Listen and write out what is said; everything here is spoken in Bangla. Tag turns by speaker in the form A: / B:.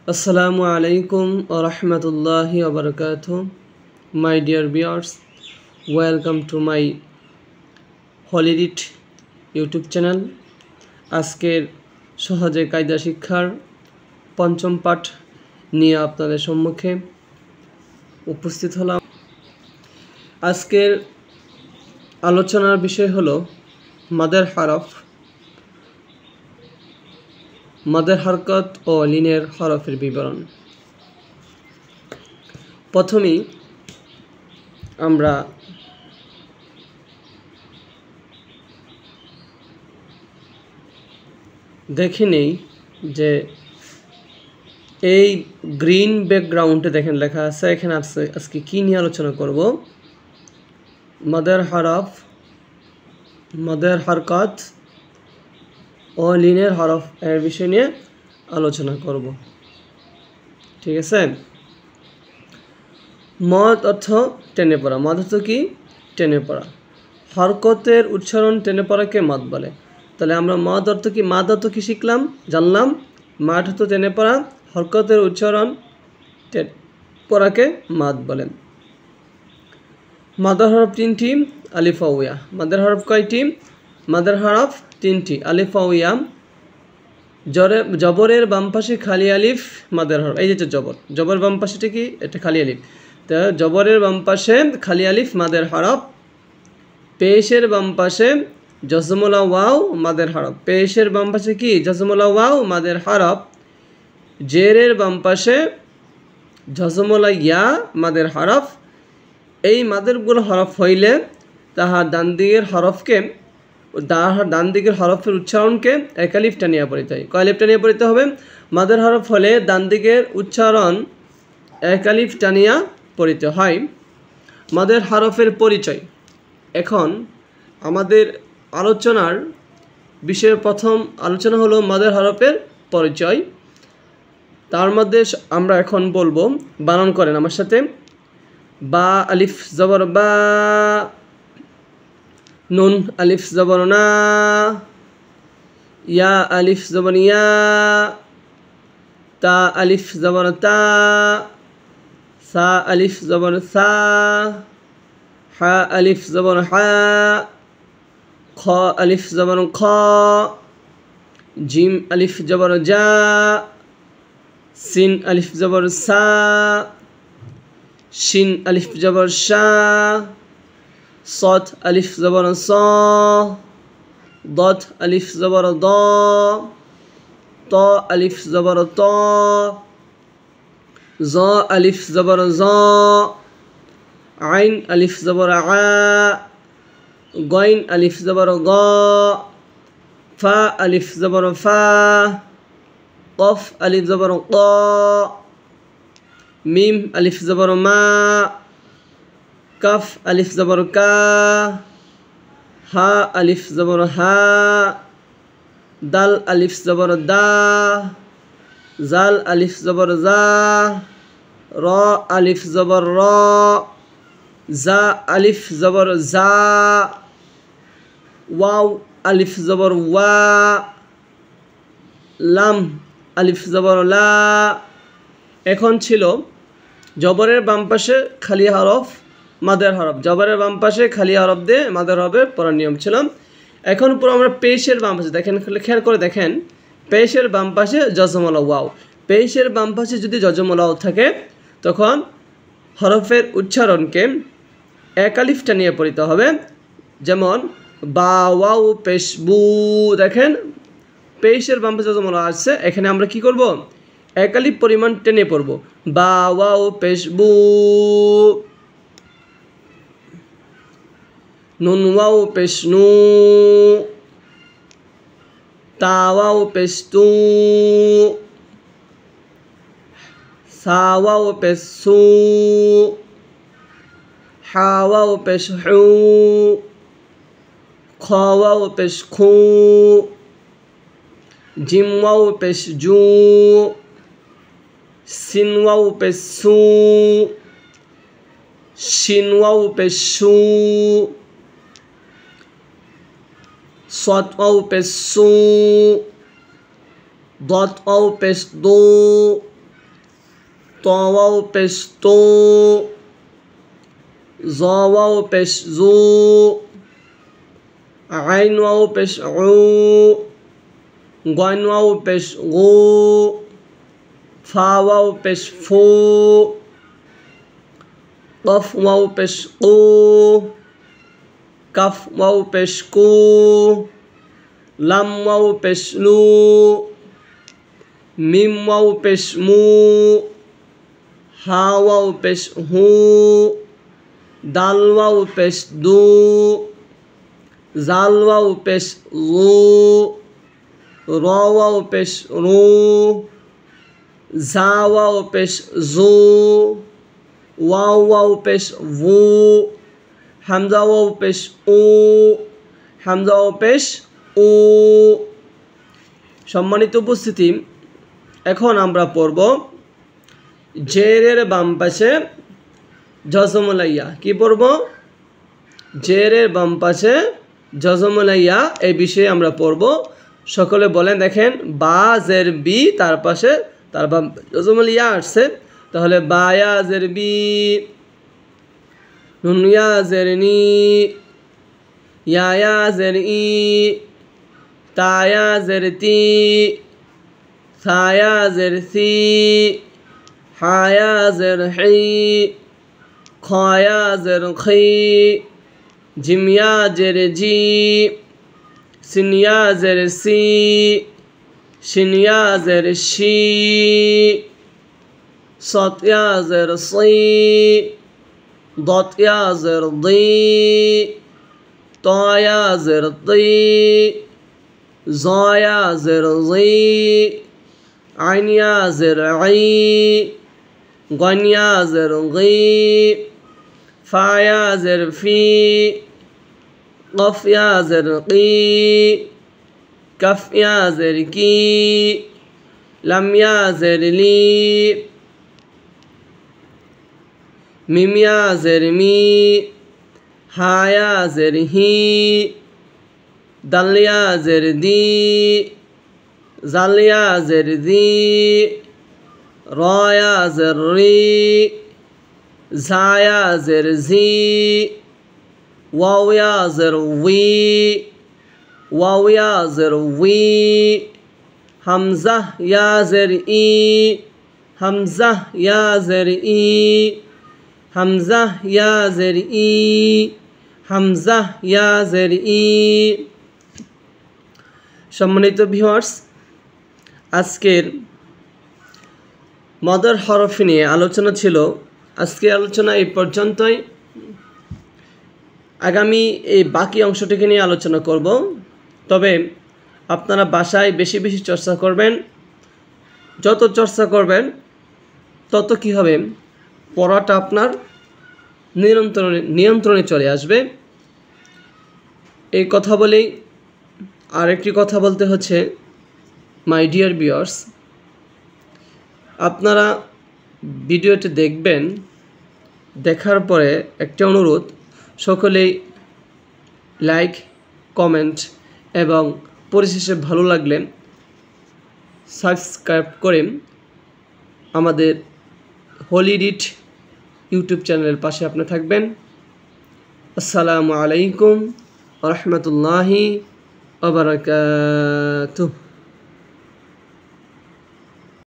A: Assalamu alaikum wa rahmatullahi wa barakatuh. My dear viewers, welcome to my Holidit YouTube channel. আজকের সহজে কায়দা শিক্ষার পঞ্চম পাঠ নিয়ে আপনাদের সম্মুখে উপস্থিত হলাম। আজকের আলোচনার বিষয় হলো মাদের হরফ, মাদের হরকত ও লিনের হরফের বিবরণ। প্রথমেই আমরা দেখে নেই যে এই গ্রিন ব্যাকগ্রাউন্ডে দেখেন লেখা আছে, এখানে আজকে কি নিয়ে আলোচনা করব। মাদের হরফ, মাদের হরকত ও লিনের হরফ এর বিষয় নিয়ে আলোচনা করব। ঠিক আছে। মদ অর্থ টেনে পড়া। মদ অর্থ কি? টেনে পড়া। হরকতের উচ্চারণ টেনে পড়াকে মদ বলে। তাহলে আমরা মদ অর্থ কি, মাদ অর্থ কি শিখলাম, জানলাম। মাদ অর্থ টেনে পড়া, হরকতের উচ্চারণ পড়াকে মাদ বলেন। মাদের হরফ তিনটি, আলিফ ওয়া ইয়া। মাদের হরফ কয়টি? মাদের হরফ তিনটি, আলিফ ওয়া ইয়া। জবরের বাম পাশে খালি আলিফ মাদের হরফ। এই যে জবর, জবর বাম পাশেটা কি? এটা খালি আলিফ। তো জবরের বাম পাশে খালি আলিফ মাদের হরফ। পেশের বাম পাশে জজমুলা ওয়াও মাদের হরফ। পেশের বাম পাশে কি? জজমুলা ওয়াও মাদের হরফ। জেরের বাম পাশে জজমুলা ইয়া মাদের হরফ। এই মাদেরগুলো হরফ হইলে তাহার ডান দিকের হরফকে, ডান দিকের হরফের উচ্চারণকে এক আলিফ টানিয়া পড়িতে হয়। কয় আলিফ টানিয়া পড়িতে হবে? মাদের হরফ হলে ডান দিকের উচ্চারণ এক আলিফ টানিয়া পড়িতে হয়। মাদের হরফের পরিচয়। এখন আমাদের আলোচনার বিষয়ের প্রথম আলোচনা হলো মাদের হরফের পরিচয়। তার মধ্যে আমরা এখন বলবো, বানান করেন আমার সাথে। বা আলিফ জবর বা, নুন আলিফ জবর না, ইয়া আলিফ জবর ইয়া, তা আলিফ জবর তা, সা আলিফ জবর সা, হা আলিফ জবর হা, খ আলিফ জবর খ, জিম আলিফ জবর জা, সিন আলিফ জবর সা, শিন আলিফ জবর শা, صاد ألف زبر صا، ضاد ألف زبر ضا، طا ألف زبر طا، زا ألف زبر زا، عين ألف زبر عا، غين ألف زبر غا، فا ألف زبر فا، قف ألف زبر قا، ميم ألف زبر ما، কাফ আলিফ জবর কা, হা আলিফ জবর হা, দাল আলিফ জবর দা, জাল আলিফ জবর জা, র আলিফ জবর র, জা আলিফ জবর জা, ওয়াও আলিফ জবর ওয়া, লাম আলিফ জবর লা। এখন ছিল জবরের বাম পাশে খালি হরফ মাদের হরফ। জবরের বাম পাশে খালি হরফ দিয়ে মাদের হরফের পড়ার নিয়ম ছিল। এখন পুরো আমরা পেশের বাম পাশে দেখেন, খেয়াল করে দেখেন, পেশের বাম পাশে জজমুলা ওয়াও। পেশের বাম পাশে যদি জজমুলা ওয়াও থাকে তখন হরফের উচ্চারণকে এক আলিফ টানিয়ে পড়িতে হবে। যেমন বা ওয়াও পেশ বু, দেখেন পেশের বাম পাশে জজমুলা আসছে, এখানে আমরা কি করব? এক আলিফ পরিমাণ টেনে পড়ব। বা ওয়াও পেশ বু, নুন ওয়াও পেশ নু, তা ওয়াও পেশ তু, সা ওয়াও পেশ সু, হা ওয়াও পেশ হু, খ ওয়াও পেশ খু, জিম ওয়াও পেশ জু, সিন ওয়াও পেশ সু, শিন ওয়াও পেশ সু, صاد أو بس سو، ضاد أو بس دو، ত ওয়াও পেশ তো, জ ওয়াও পেশ জু, আইন ওয়াও পেশ উ, গইন ওয়াও পেশ গু, ফা ওয়াও পেশ ফু, কফ ওয়াও পেশ কু, কাফ ওয়াও পেশ কু, লাম ওয়াও পেশ লু, মিম ওয়াও পেশ মু, হা ওয়াও পেশ হু, দাল ওয়াও পেশ দু, জাল ওয়াও পেশ রু, র ওয়াও পেশ রু, জা ওয়াও পেশ জু, ওয়াও ওয়াও পেশ ভু, হামজা ওয়াও পেশ উ, হামজা ওয়াও পেশ উ। সম্মানিত উপস্থিতি, এখন আমরা পড়ব জেরের বাম পাশে জজমলাইয়া। কি পড়ব? জেরের বাম পাশে জজমলাইয়া, এই বিষয়ে আমরা পড়ব। সকলে বলেন, দেখেন বা জের বি, তার পাশে তার বাম জজমলাইয়া আসছে, তাহলে বায়া জের বি, নুনিয়া জের নি, ইয়ায়া জের ই, তায়া জের তি, সায়া জের সি, হায়া জের হি, খয়া জের খি, জিমিয়া জের জি, সিনিয়া জের সি, শিনিয়া জের শি, সতিয়া জের সি, দতিয়া জের দি, তয়া জের তি, জয়া জের জি, আইনিয়া জের আই, গনিয়া জের গি, ফায়া জের ফি, কফিয়া জের কি, কাফিয়া জের কি, লামিয়া জের লি, মিমিয়া জের মি, হায়া জের হি, দালিয়া জের দি, জালিয়া জের দি, রয়া জের রি, জায়া জের জি, ওয়াওয়া জের উই, ওয়াওয়া জের উই, হামজা ইয়া জের ই, হামজা ইয়া জের ই, হামজা ইয়া জের ই, হামজা ইয়া জের ই। সম্মানিত ভিউয়ার্স, আজকের মদের হরফ নিয়ে আলোচনা ছিল। আজকের আলোচনা এই পর্যন্তই। আগামী এই বাকি অংশটিকে নিয়ে আলোচনা করব। তবে আপনারা বাসায় বেশি বেশি চর্চা করবেন। যত চর্চা করবেন তত কি হবে, পড়াটা আপনার নিয়ন্ত্রণে চলে আসবে। এই কথা বলেই আরেকটি কথা বলতে হচ্ছে, মাই ডিয়ার ভিউয়ার্স, আপনারা ভিডিওটি দেখবেন, দেখার পরে একটা অনুরোধ, সকলেই লাইক, কমেন্ট এবং পরিশেষে ভালো লাগলে সাবস্ক্রাইব করে আমাদের হলিডিট ইউটিউব চ্যানেলের পাশে আপনি থাকবেন। আসসালামু আলাইকুম ওয়া রাহমাতুল্লাহি ওয়া বারাকাতুহু।